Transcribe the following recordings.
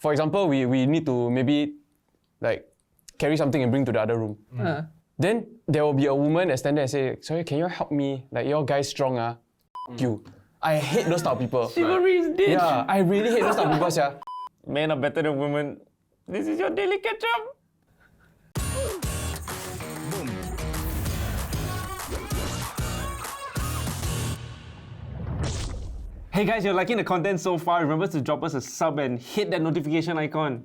for example, we need to maybe like carry something and bring to the other room. Then there will be a woman that stand there and say, sorry, can you help me? Like, your guy's strong, you. I hate those type of people. Chivalry is dead. Yeah, I really hate those type of people, yeah. Men are better than women. This is your daily ketchup. Hey guys, you're liking the content so far. Remember to drop us a sub and hit that notification icon.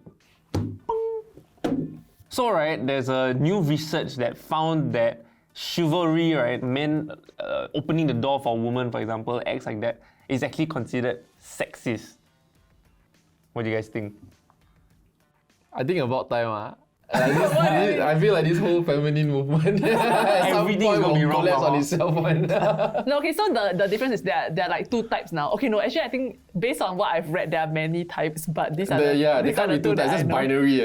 So right, there's a new research that found that chivalry, right, men opening the door for a woman, for example, acts like that, is actually considered sexist. What do you guys think? I think about time, I feel like this whole feminine movement at some Everything point is gonna will be wrong, collapse on itself. No, okay, so the difference is there are like two types now. Okay, no, actually I think based on what I've read, there are many types, but these are They these can't are be the two two types, that I that's know. binary.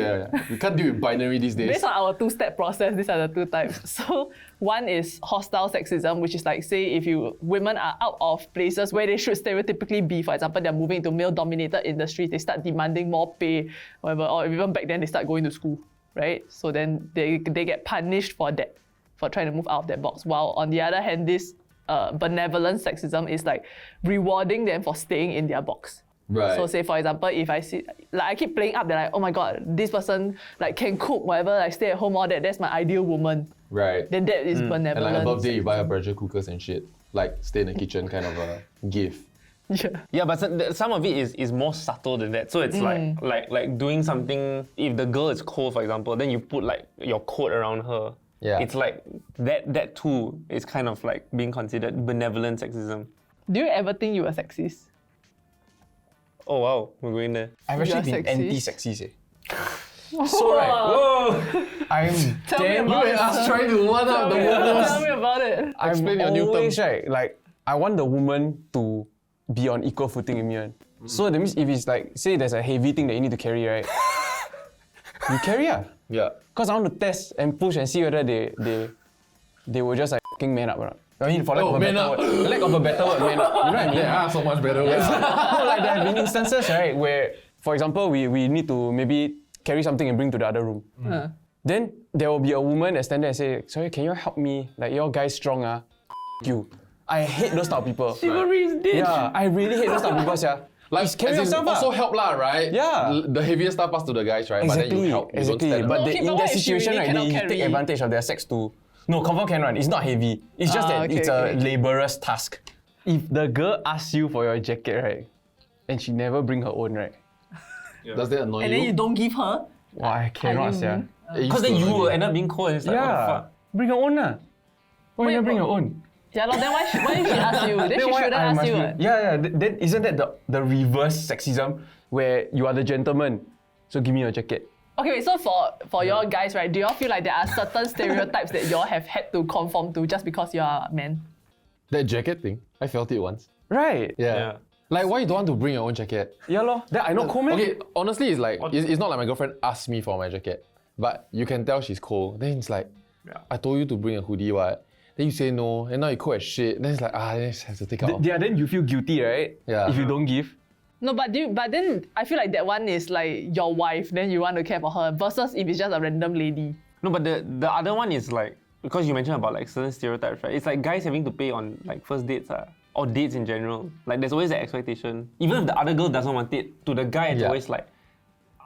We can't deal with binary these days. Based on our two-step process, these are the two types. So one is hostile sexism, which is like, say, if women are out of places where they should stereotypically be, for example, they're moving into male-dominated industries, they start demanding more pay, whatever, or even back then they start going to school, right? So then they get punished for that, for trying to move out of that box. While on the other hand, this benevolent sexism is like rewarding them for staying in their box. Right. So say for example, if I see, like I keep playing up, they're like, oh my god, this person like can cook, whatever, like stay at home, all that, that's my ideal woman. Right. Then that is benevolent. And like a birthday, you buy a pressure cookers and shit. Like stay in the kitchen kind of a gift. Yeah. Yeah, but some of it is more subtle than that. So it's like doing something. If the girl is cold, for example, then you put like your coat around her. Yeah. It's like that too is kind of like being considered benevolent sexism. Do you ever think you are sexist? Oh wow, we're going there. I've actually You're been sexist. anti-sexist. So right, Whoa! I'm Tell me damn about it. Us trying to one up the Tell me about it. I'm Explain your new always term. right, like I want the woman to be on equal footing with me. Right? So that means if it's like, say there's a heavy thing that you need to carry, right? You carry Yeah. Cause I want to test and push and see whether they will just like fucking man up or not. I mean, for lack of a man better up. word. Lack of a better word, man up. You know what I mean? There are so much better ways. No, like there have been instances, right, where, for example, we need to maybe carry something and bring to the other room. Then there will be a woman that stand there and say, sorry, can you help me? Like, your guy's strong, you. I hate those type of people. Chivalry is dead. Yeah, I really hate those type of people, yeah. Like, carry as in yourself also up. help lah, right? Yeah. The heavier stuff pass to the guys, right? But then you help. You don't Exactly. stand But up. Okay, in but that what if she situation, really right, cannot they carry? take advantage of their sex too. No, confirm can run. It's not heavy. It's just that okay, it's okay. a laborious task. If the girl asks you for your jacket, right, and she never bring her own, right, Does that annoy And then you don't give her. wow, I cannot, yeah. Because then you will end up being cold and it's like, what the Yeah, fuck? bring your own, lah. Why Wait, you not bring but- your own? Yeah, lor, then why if she asks you? Then she why shouldn't I ask must you. be- What? Yeah. Then isn't that the reverse sexism where you are the gentleman, so give me your jacket? Okay, wait, so for your guys, right, do y'all feel like there are certain stereotypes that y'all have had to conform to just because you are men? That jacket thing, I felt it once. Right. Yeah. Like, why you don't want to bring your own jacket? Yeah, lor. Then I know cold, man. Okay, honestly, it's like, it's not like my girlfriend asked me for my jacket, but you can tell she's cold. Then it's like, I told you to bring a hoodie, what? Then you say no, and now you cold as shit. Then it's like, then I just have to take it off. Yeah, then you feel guilty, right? Yeah. If you don't give. No, but then I feel like that one is like your wife, then you want to care for her, versus if it's just a random lady. No, but the other one is like, because you mentioned about like certain stereotypes, right? It's like guys having to pay on like first dates, or dates in general. Like there's always that expectation. Even if the other girl doesn't want it, to the guy it's always like,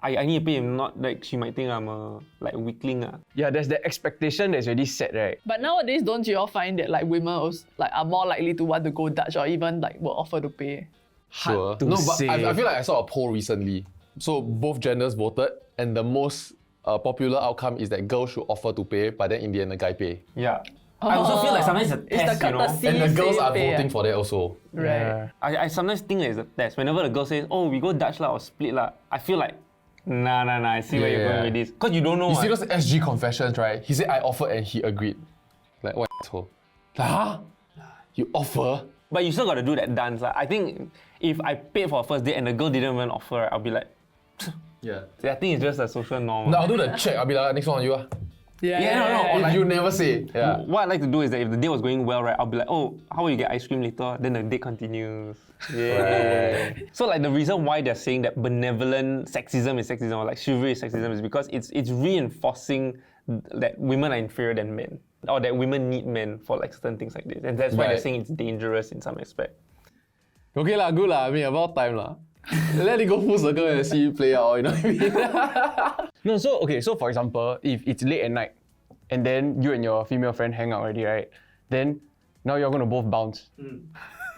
I need to pay him, not like she might think I'm a like weakling. Yeah, there's the expectation that's already set, right? But nowadays, don't you all find that like women also, like are more likely to want to go Dutch or even like will offer to pay? Sure. to No, but say. I feel like I saw a poll recently. So both genders voted, and the most popular outcome is that girls should offer to pay, but then in the end the guy pay. Yeah. I also feel like sometimes it's a It's test, the you know. courtesy. And the girls say are pay, voting for that also. Right. I sometimes think it's a test. Whenever the girl says, oh, we go Dutch lah or split lah, I feel like, nah, I see where you're Yeah. going with this. Because you don't know. You see those SG confessions, right? He said I offered and he agreed. Like, what asshole? Like, huh? You offer? But you still got to do that dance. I think if I paid for a first date and the girl didn't even offer, I'll be like, Yeah. I think it's just a social norm. No, I'll do the check. I'll be like, next one on you. Or If like, you never say. Yeah. what I like to do is that if the date was going well, right, I'll be like, oh, how will you get ice cream later? Then the date continues. Yeah. So like the reason why they're saying that benevolent sexism is sexism or like chivalry is sexism is because it's reinforcing that women are inferior than men. Or that women need men for like certain things like this. And that's why they're saying it's dangerous in some aspect. Okay lah, good lah. I mean, about time lah. Let it go full circle and see it play out, you know what I mean? No, so for example, if it's late at night and then you and your female friend hang out already, right? Then now you're gonna both bounce.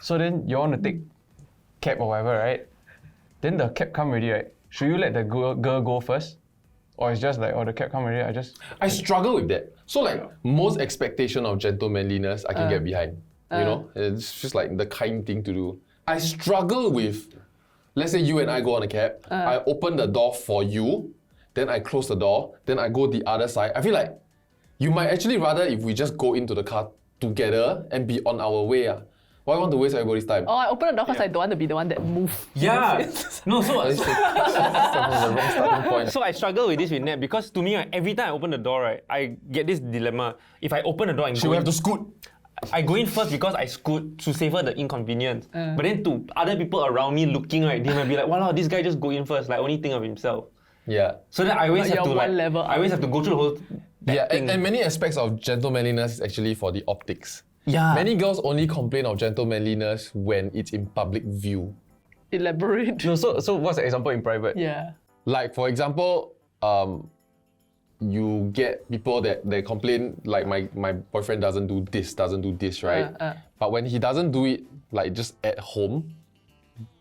So then you want to take cab or whatever, right? Then the cab come already, right? Should you let the girl go first? Or it's just like, oh, the cab come already, I struggle with that. So like, most expectation of gentlemanliness, I can get behind. You know? It's just like the kind thing to do. I struggle with, let's say you and I go on a cab, I open the door for you, then I close the door, then I go the other side. I feel like you might actually rather if we just go into the car together and be on our way. Why want to waste everybody's time? Oh, I open the door because I don't want to be the one that moves. Yeah. No, so That's the wrong starting point. So I struggle with this with Nat because to me, right, every time I open the door, right, I get this dilemma. If I open the door and She will have to scoot. I go in first because I scoot to save her the inconvenience. But then to other people around me looking, right, they might be like, wow, this guy just go in first, like only think of himself. Yeah. So then I always But have to you're like, one level I always have to go through the whole thing. And many aspects of gentlemanliness is actually for the optics. Yeah. Many girls only complain of gentlemanliness when it's in public view. Elaborate. No, so what's the example in private? Yeah. Like for example, you get people that they complain like my boyfriend doesn't do this, right? But when he doesn't do it, like just at home,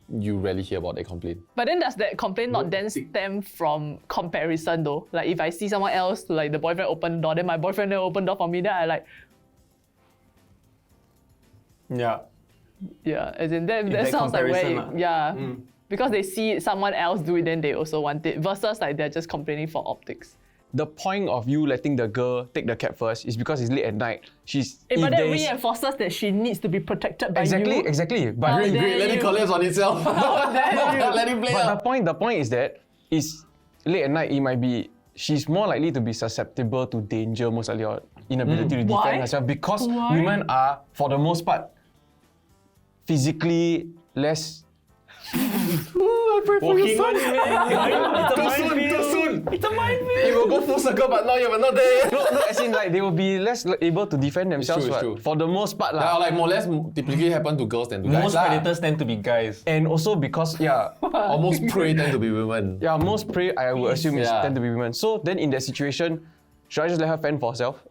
you rarely hear about that complaint. But then does that complaint not then stem from comparison though? Like if I see someone else, like the boyfriend open the door, then my boyfriend then open the door for me, then I like, Yeah. yeah, as in that that sounds like comparison lah. because they see someone else do it, then they also want it. Versus like they're just complaining for optics. The point of you letting the girl take the cab first is because it's late at night. But that reinforces that she needs to be protected by you. Exactly. But Great, let it collapse on itself. Let it play out. the point is that is late at night. It might be she's more likely to be susceptible to danger, most likely, or inability to defend Why? herself because Why? women are, for the most part, physically less. Walking on it, man. Too soon. It's a minefield. It will go full circle, but now you're not there. No, as in like they will be less able to defend themselves. it's right? true. For the most part, That are like more or less typically happen to girls than to guys. Most predators tend to be guys. and also because Almost prey tend to be women. most prey I would assume is Yeah. tend to be women. So then in that situation, should I just let her fend for herself?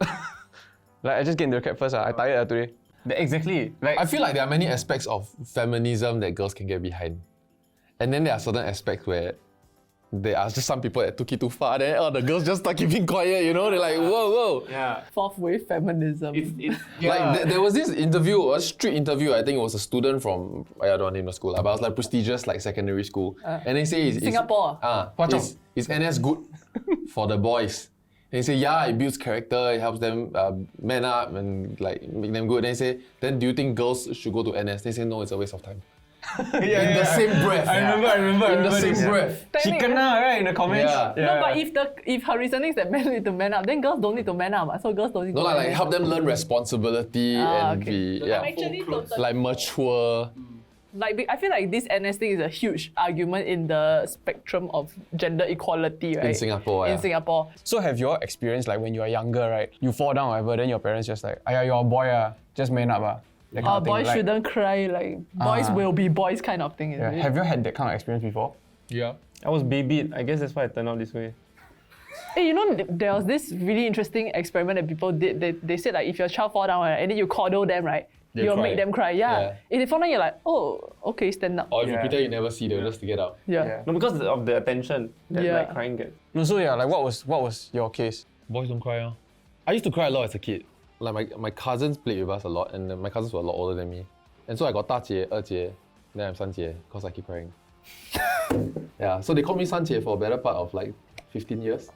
Like I just get into the cab first. I tired today. Exactly. Like I feel like there are many aspects of feminism that girls can get behind. And then there are certain aspects where there are just some people that took it too far. Then the girls just start keeping quiet, you know? They're like, whoa. yeah. Fourth wave feminism. Like there was this interview, a street interview, I think it was a student from, I don't want to name the school, but it was like prestigious like secondary school. And they say Singapore. is NS good for the boys? And they say, yeah, it builds character, it helps them man up and like make them good. Then they say, then do you think girls should go to NS? They say, no, it's a waste of time. In the same breath. I remember. In the same breath. She kena right in the comments. Yeah. No, but if her reasoning is that men need to man up, then girls don't need to man up. So girls don't need No, to like help them learn responsibility and okay. be I'm actually totally like mature. like I feel like this NS thing is a huge argument in the spectrum of gender equality, right? In Singapore, In yeah. Singapore. So have you all experienced like when you are younger, right? You fall down or whatever, then your parents just like, you're a boy, just man up. That kind of thing. Boys Like, shouldn't cry, like boys will be boys kind of thing. yeah. Is it? Have you had that kind of experience before? Yeah. I was babied. I guess that's why I turned out this way. Hey, you know, there was this really interesting experiment that people did. They said like if your child fall down, right, and then you coddle them, right, you'll cry. make them cry. Yeah. Yeah. If they fall down, you're like, oh, okay, stand up. Or if you Yeah. pretend you never see, they'll just get out. Yeah. No, because of the attention that Yeah. like crying gets. No, so yeah, like what was your case? Boys don't cry, I used to cry a lot as a kid. Like my cousins played with us a lot, and my cousins were a lot older than me. And so I got 大姐, 二姐, then I'm 三姐, because I keep crying. Yeah, so they called me 三姐 for a better part of like 15 years.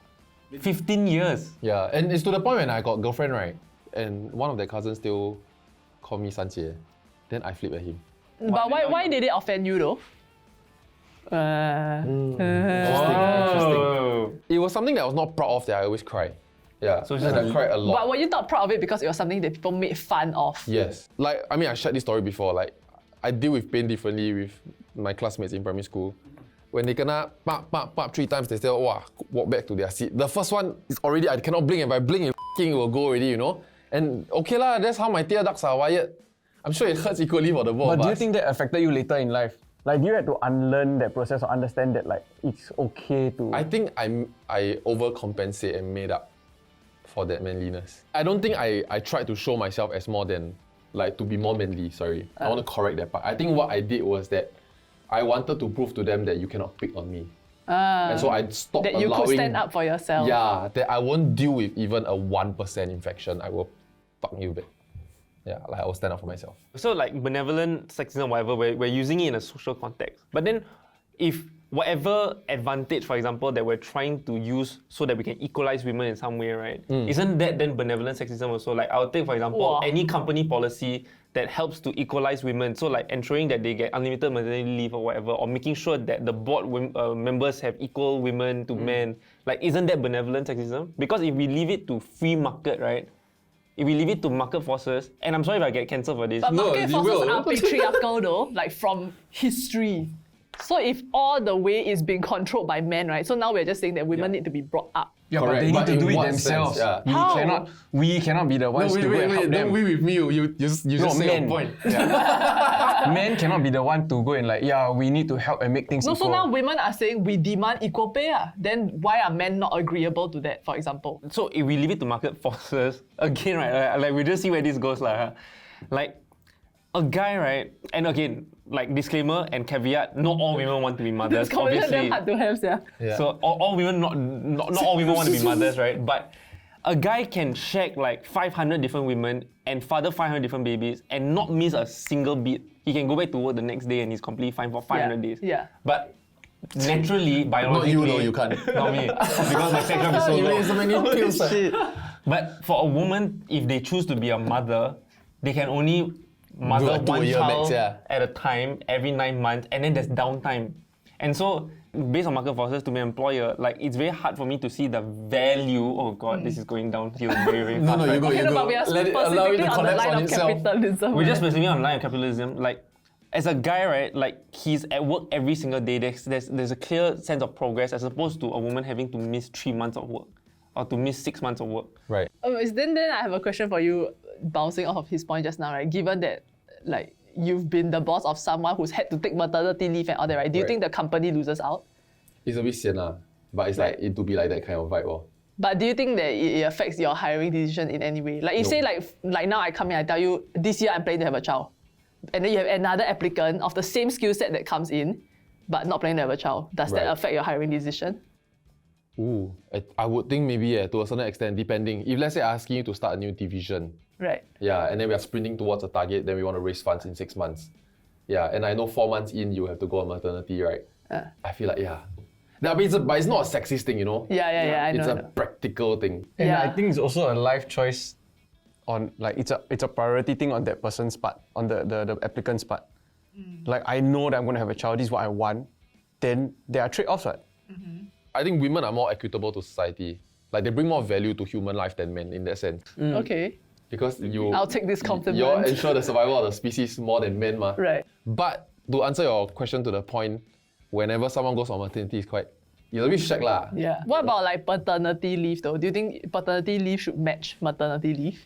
15 years. Yeah, and it's to the point when I got girlfriend, right? And one of their cousins still called me 三姐. Then I flip at him. But why did it offend you though? Interesting. Oh. It was something that I was not proud of that I always cry. Yeah, So so it's just I cried a lot. But were you not proud of it because it was something that people made fun of? Yes. Like, I mean, I shared this story before. Like, I deal with pain differently with my classmates in primary school. When they kena pop 3 times, they still walk back to their seat. The first one is already, I cannot blink. If I blink, it will go already, you know? And okay lah, that's how my tear ducts are wired. I'm sure it hurts equally for the both But of do you us. think that affected you later in life? Like, do you have to unlearn that process or understand that like it's okay to? I think I overcompensate and made up for that manliness. I don't think I tried to show myself as more than, like, to be more manly, sorry. I want to correct that part. I think what I did was that I wanted to prove to them that you cannot pick on me. And so I stopped That you allowing... could stand up for yourself. Yeah, that I won't deal with even a 1% infection. I will fuck you back. Yeah, like I will stand up for myself. So like benevolent sexism, whatever, we're using it in a social context. But then if whatever advantage, for example, that we're trying to use so that we can equalize women in some way, right? Isn't that then benevolent sexism also? Like I'll take, for example, Wow. any company policy that helps to equalize women. So like ensuring that they get unlimited maternity leave or whatever, or making sure that the board members have equal women to men. Like isn't that benevolent sexism? Because if we leave it to free market, right? If we leave it to market forces, and I'm sorry if I get cancelled for this. But market you forces will. are patriarchal though, like from history. So if all the way is being controlled by men, right? So now we're just saying that women need to be brought up. Yeah, Correct, but they need but to in do it what themselves. sense? Yeah. How? We cannot be the ones to go and help them. don't we with me. You just say men. your point. Men cannot be the one to go and like, yeah, we need to help and make things No, equal. so now women are saying we demand equal pay. Then why are men not agreeable to that, for example? So if we leave it to market forces, again, right, like we just see where this goes. Like a guy, right, and again, like disclaimer and caveat, not all women want to be mothers, This conversation obviously. hard to have, yeah. Yeah. So all women, not all women want to be mothers, right? But a guy can shag like 500 different women and father 500 different babies and not miss a single beat. He can go back to work the next day and he's completely fine for 500 days. Yeah. But naturally, biologically... Not you, no, you can't. Not me. Because my sex drive is so You low. need so many pills. But for a woman, if they choose to be a mother, they can only mother Do a one year child max, yeah. at a time every 9 months, and then there's downtime. And so, based on market forces to my employer, like it's very hard for me to see the value. Oh God, this is going downhill very, very fast. No, you right? go, Okay, you no, go. but we are Let it allow it specifically to on the collapse line on of itself. capitalism. We're just specifically on line of capitalism. Like, as a guy, right, like he's at work every single day. There's a clear sense of progress as opposed to a woman having to miss 3 months of work or to miss 6 months of work. Right. Then I have a question for you, bouncing off of his point just now, right? Given that, like, you've been the boss of someone who's had to take maternity leave and all that, right? Do you Right. think the company loses out? It's a bit sian lah. But it's like, it to be like that kind of vibe. Oh. But do you think that it affects your hiring decision in any way? Like, you No. say, like now I come in, I tell you, this year I'm planning to have a child. And then you have another applicant of the same skill set that comes in, but not planning to have a child. Does that Right. affect your hiring decision? Ooh, I would think maybe to a certain extent, depending. If let's say asking you to start a new division, Right. yeah, and then we are sprinting towards a target, then we want to raise funds in 6 months. Yeah, and I know 4 months in, you have to go on maternity, right? I feel like, yeah. Nah, but it's not a sexist thing, you know? Yeah, I know. It's I a know. practical thing. And Yeah. I think it's also a life choice on like it's a priority thing on that person's part, on the applicant's part. Like I know that I'm gonna have a child, this is what I want. Then there are trade-offs, right? I think women are more equitable to society. Like they bring more value to human life than men in that sense. Okay. Because I'll take this compliment. You ensure the survival of the species more than men, ma. Right. But to answer your question to the point, whenever someone goes on maternity, it's a bit shag lah. Yeah. What about like paternity leave though? Do you think paternity leave should match maternity leave?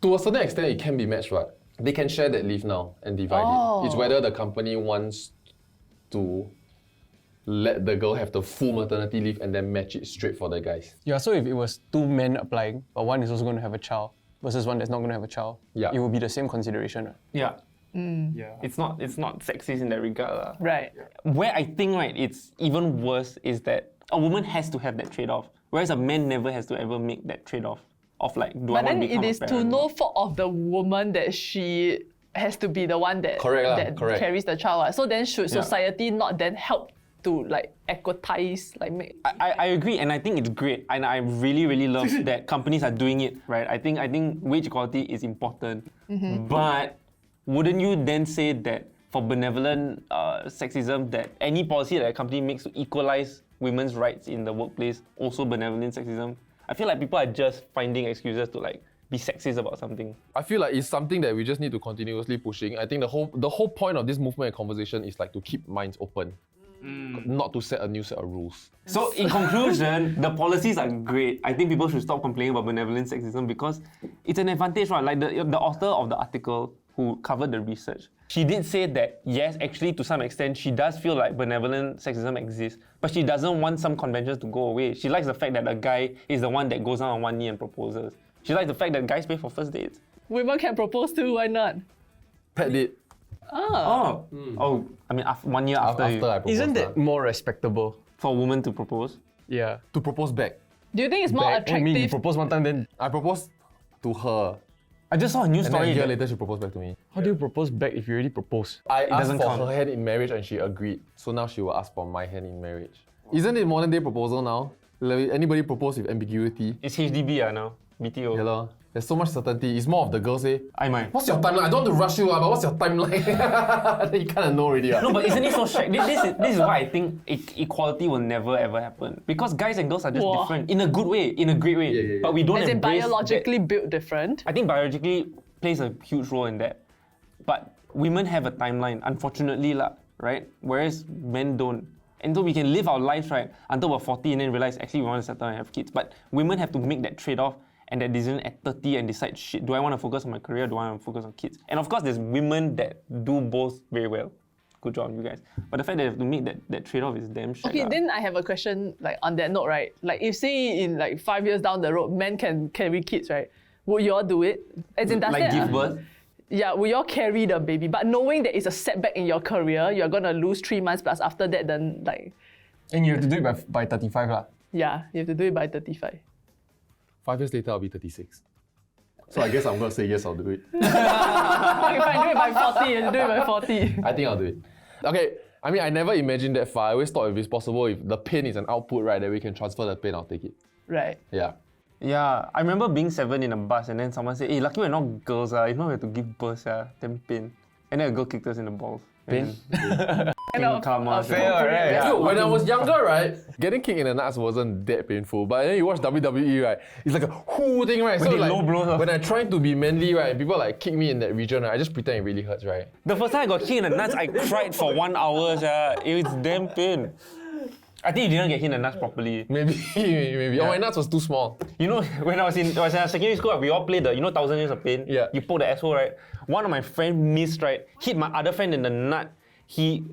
To a certain extent, it can be matched, but they can share that leave now and divide it. It's whether the company wants to let the girl have the full maternity leave and then match it straight for the guys. Yeah, so if it was 2 men applying, but one is also going to have a child versus one that's not going to have a child, Yeah. it will be the same consideration, right? Yeah. It's not sexist in that regard. lah. Right. Where I think, right, it's even worse is that a woman has to have that trade-off, whereas a man never has to ever make that trade-off of like, do I But want then to become it a is to parent? no fault of the woman that she has to be the one that, Correct lah, that correct. carries the child. So then should society not then help to like equitize, like make... I agree, and I think it's great, and I really, really love that companies are doing it, right? I think wage equality is important, but wouldn't you then say that for benevolent sexism, that any policy that a company makes to equalize women's rights in the workplace also benevolent sexism? I feel like people are just finding excuses to like be sexist about something. I feel like it's something that we just need to continuously pushing. I think the whole point of this movement and conversation is like to keep minds open, not to set a new set of rules. So in conclusion, the policies are great. I think people should stop complaining about benevolent sexism because it's an advantage, right? Like the author of the article who covered the research, she did say that yes, actually to some extent, she does feel like benevolent sexism exists, but she doesn't want some conventions to go away. She likes the fact that a guy is the one that goes down on one knee and proposes. She likes the fact that guys pay for first dates. Women can propose too, why not? Pet date. Oh, I mean, 1 year after, After I proposed. Isn't that more respectable? for a woman to propose. Yeah. to propose back? Do you think it's more Back, I mean, you attractive? propose one time, then I proposed to her, I just saw a news and then a story. year that- later she proposed back to me. how do you propose back if you already proposed? I asked doesn't for count. her hand in marriage and she agreed. So now she will ask for my hand in marriage. Isn't it modern day proposal now? Like, anybody propose with ambiguity? It's HDB now, BTO. Yeah, lor. There's so much certainty. It's more of the girls say, I might. what's your timeline? I don't want to rush you, but what's your timeline? Then you kind of know already. No, but isn't it so shag? This is why I think equality will never ever happen. Because guys and girls are just Wow. different in a good way, in a great way. Yeah. But we don't As in embrace biologically that. built different? I think biologically plays a huge role in that. But women have a timeline, unfortunately, right? Whereas men don't. And so we can live our lives, right, until we're 40 and then realize actually we want to settle and have kids. But women have to make that trade-off and that decision at 30 and decide, shit, do I want to focus on my career or do I want to focus on kids? And of course, there's women that do both very well. Good job, you guys. But the fact that they have to make that trade-off is damn shag. Okay, then I have a question like on that note, right? Like if say in like 5 years down the road, men can carry kids, right? Would you all do it? As in, does like that, give birth. Yeah, will you all carry the baby? But knowing that it's a setback in your career, you're gonna lose 3 months plus after that, then like, And you have to do it by 35 lah. yeah, you have to do it by 35. 5 years later, I'll be 36. So I guess I'm going to say yes, I'll do it. Okay, fine, do it by 40, you have to do it by 40. I think I'll do it. Okay, I mean, I never imagined that far. I always thought if it's possible, if the pain is an output, right, that we can transfer the pain, I'll take it. Right. Yeah. Yeah, I remember being 7 in a bus and then someone said, hey, lucky we're not girls, if not we have to give birth, damn pain. And then a girl kicked us in the balls. Pain? Karma. Fair, right? Yeah. Dude, when I was younger, right, getting kicked in the nuts wasn't that painful. But then you watch WWE, right, it's like a whoo thing, right? When So they like, low blow her. when I try to be manly, right, and people like kick me in that region, right, I just pretend it really hurts, right? The first time I got kicked in the nuts, I cried for 1 hour. It was damn pain. I think you didn't get hit in the nuts properly. Maybe. Oh, my nuts was too small. You know, when I was in secondary school, we all played the 1,000 Years of Pain. Yeah. You poke the asshole, right? One of my friends missed, right? Hit my other friend in the nut. He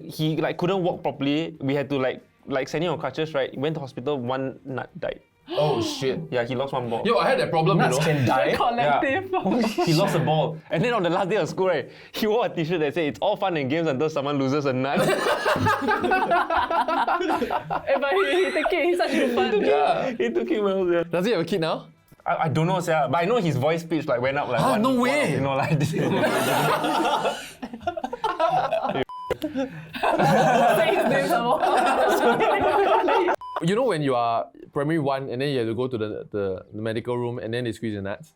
like couldn't walk properly. We had to like send him on crutches, right? He went to hospital. 1 nut died. Oh, shit. Yeah, he lost 1 ball. Yo, I had that problem, Nuts you know. can die. Collective. He lost a ball. And then on the last day of school, right, he wore a t-shirt that said, it's all fun and games until someone loses a nut. But he take it, he's such a fun. Yeah. He took it well, yeah. Does he have a kid now? I don't know, sir, but I know his voice pitch like went up like one, no way. You know, like this. Say his name some more. You know when you are primary 1 and then you have to go to the medical room and then they squeeze your nuts?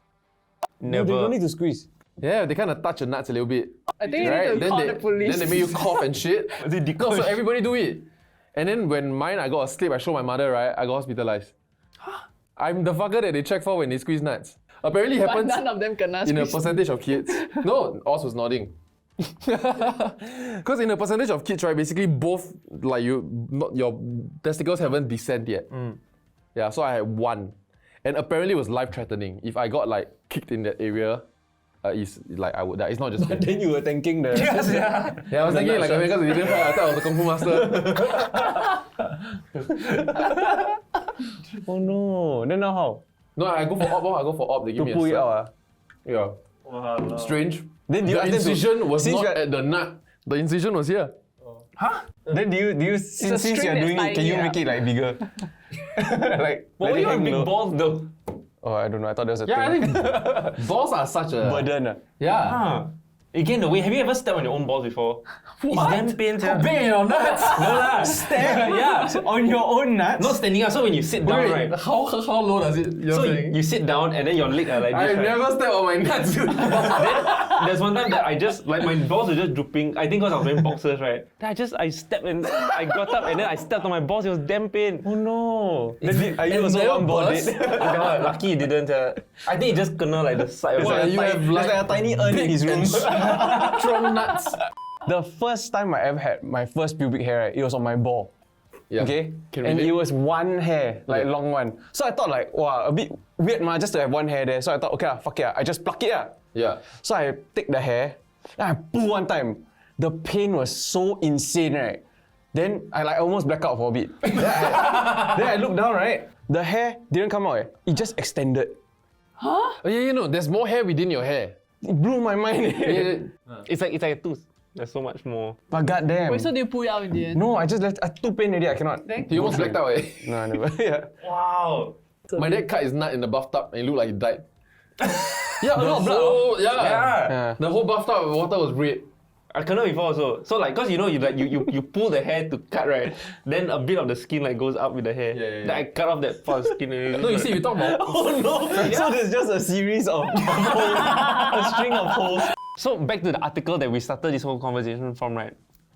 No, they don't need to squeeze. Yeah, they kind of touch your nuts a little bit. I think you Right? need to Then call they, the police. then they make you cough and shit. Was it No, decoy? so everybody do it. And then when mine, I got a slip, I showed my mother, right? I got hospitalized. I'm the fucker that they check for when they squeeze nuts. Apparently it But happens none of them kena in a squeeze. percentage of kids. No, Oz was nodding. Because in a percentage of kids, right, basically both, like your testicles haven't descent yet. Yeah, so I had 1. And apparently it was life-threatening. If I got like kicked in that area, it's like I would die. It's not just pain. Then you were thanking the... Yes, yeah. Yeah, I was thinking like because it didn't hurt, I thought I was a Kung Fu master. Oh no. Then now how? No, I go for op, they give me To pull a it slap. out. Yeah. Strange. Then do you The ask them to- incision was since not you are- at the nut. The incision was here. Then do you since string you're that's doing it, can tying you it make up. it like bigger? Like But let why it you have hang big low. balls though? Oh, I don't know. I thought that was a Yeah, I thing. think balls are such a Burden. Yeah. Huh. Again, the way, have you ever stepped on your own balls before? It's damn pain, How big are your nuts? No lah. Step, yeah, on your own nuts. Not standing up, so when you sit down, Wait, right? how low does it? You're So saying? you sit down and then your leg are like this, I right? never step on my nuts. Then there's one time that I just, like my balls were just drooping. I think because I was wearing boxers, right? Then I stepped and I got up and then I stepped on my balls. It was damn pain. Oh no. Are you also never on board? burst? God, lucky it didn't. I think it just kena like the side. What, you have There's like a tiny urn in his room. strong nuts. The first time I ever had my first pubic hair, right, it was on my ball. Yeah. Okay? Can And relate. it was one hair, like Yeah. long one. So I thought like, wow, a bit weird just to have one hair there. So I thought, okay, fuck it, I just pluck it. Yeah. So I take the hair, then I pull one time. The pain was so insane, right? Then I like almost black out for a bit. then I look down, right? The hair didn't come out, it just extended. Oh, yeah, there's more hair within your hair. It blew my mind. It's like a tooth. There's so much more. But goddamn. Wait, so do you pull it out in the end? No, I just left. I too pain already. I cannot. You almost blacked out, eh? No, I never. Yeah. Wow. My dad cut his nut in the bathtub and it looked like he died. Yeah, a lot of blood. Oh, yeah. Yeah. The whole bathtub water was red. I cannot before also. So like, cause you pull the hair to cut, right? Then a bit of the skin like goes up with the hair. Yeah. Then I cut off that part of skin. And No, you see, we talk about... Oh no! So there's just a series of holes, a string of holes. So back to the article that we started this whole conversation from, right?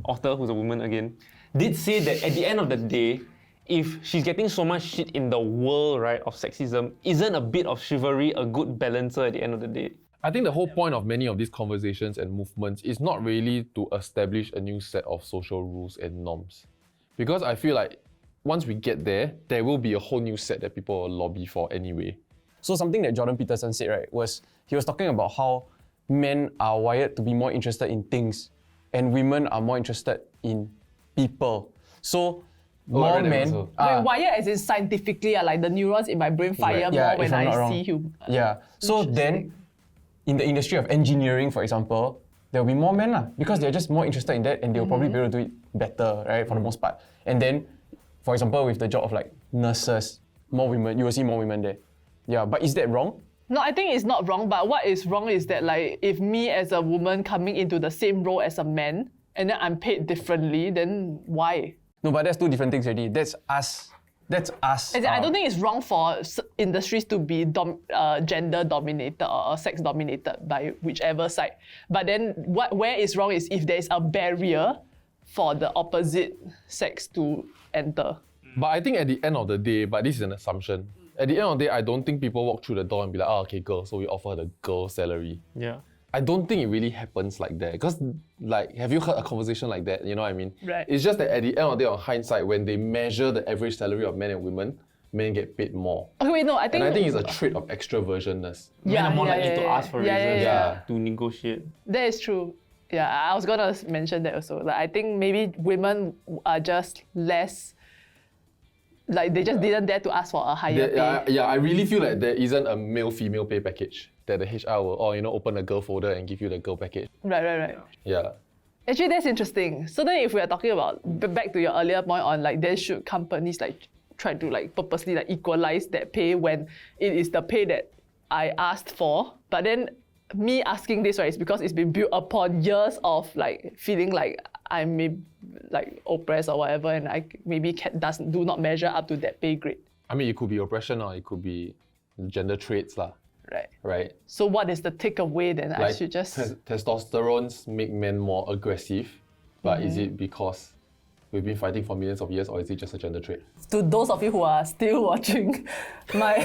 Author, who's a woman again, did say that at the end of the day, if she's getting so much shit in the world, right, of sexism, isn't a bit of chivalry a good balancer at the end of the day? I think the whole point of many of these conversations and movements is not really to establish a new set of social rules and norms. Because I feel like once we get there, there will be a whole new set that people will lobby for anyway. So something that Jordan Peterson said, right, was he was talking about how men are wired to be more interested in things and women are more interested in people. So more read that men also. are... Wait, wire as in scientifically, like the neurons in my brain fire Yeah, more if when I'm not I wrong. see human. Yeah. So then, in the industry of engineering, for example, there will be more men because they're just more interested in that and they'll probably be able to do it better, right, for the most part. And then, for example, with the job of like nurses, more women, you will see more women there. Yeah, but is that wrong? No, I think it's not wrong, but what is wrong is that like if me as a woman coming into the same role as a man and then I'm paid differently, then why? No, but that's two different things already. That's us. That's us. As in, I don't think it's wrong for industries to be gender dominated or sex dominated by whichever side. But then where is wrong is if there's a barrier for the opposite sex to enter. But I think at the end of the day, but this is an assumption, at the end of the day, I don't think people walk through the door and be like, oh, okay, girl, so we offer her the girl salary. Yeah. I don't think it really happens like that. Because, like, have you heard a conversation like that? You know what I mean? Right. It's just that at the end of the day, on hindsight, when they measure the average salary of men and women, men get paid more. Okay, wait, no, I think... And I think it's a trait of extroversionness. Men are more likely to ask for raises, yeah. to negotiate. That is true. Yeah, I was gonna mention that also. Like, I think maybe women are just less... Like, they just didn't dare to ask for a higher pay. I really feel like there isn't a male-female pay package that the HR will, open a girl folder and give you the girl package. Right. Yeah. Actually, that's interesting. So then if we are talking about, back to your earlier point on like, then should companies like try to like purposely like equalize that pay when it is the pay that I asked for. But then me asking this, right, is because it's been built upon years of like feeling like I'm maybe like oppressed or whatever, and I maybe do not measure up to that pay grade. I mean, it could be oppression or it could be gender traits lah. Right? So what is the takeaway then? I should just... Testosterones make men more aggressive, but is it because we've been fighting for millions of years or is it just a gender trait? To those of you who are still watching, my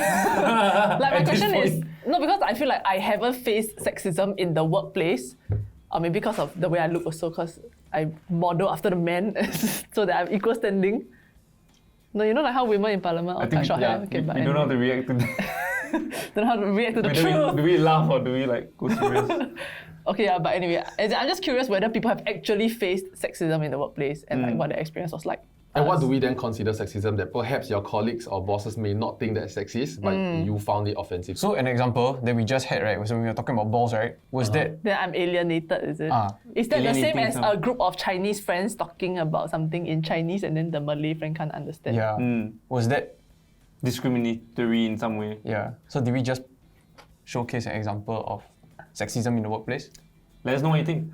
my question is, no, because I feel like I haven't faced sexism in the workplace, or maybe because of the way I look also, because I model after the men so that I'm equal standing. No, you know like how women in parliament all cut short hair? Okay, but we don't know how to react to that. don't know how to react to the truth. Do we laugh or do we like go serious? Okay, yeah, but anyway, I'm just curious whether people have actually faced sexism in the workplace and like what the experience was like. And what do we then consider sexism that perhaps your colleagues or bosses may not think that's sexist, but you found it offensive? So an example that we just had, right, was when we were talking about balls, right, was that... Then I'm alienated, is it? Is that the same Alienating as some. a group of Chinese friends talking about something in Chinese and then the Malay friend can't understand? Yeah. Was that... Discriminatory in some way. Yeah. So did we just showcase an example of sexism in the workplace? Let us know what you think.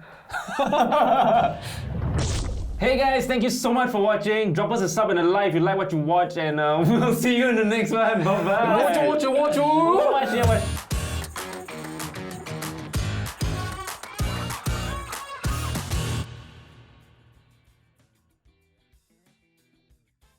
Hey guys, thank you so much for watching. Drop us a sub and a like if you like what you watch, and we'll see you in the next one. Bye bye. Watch it.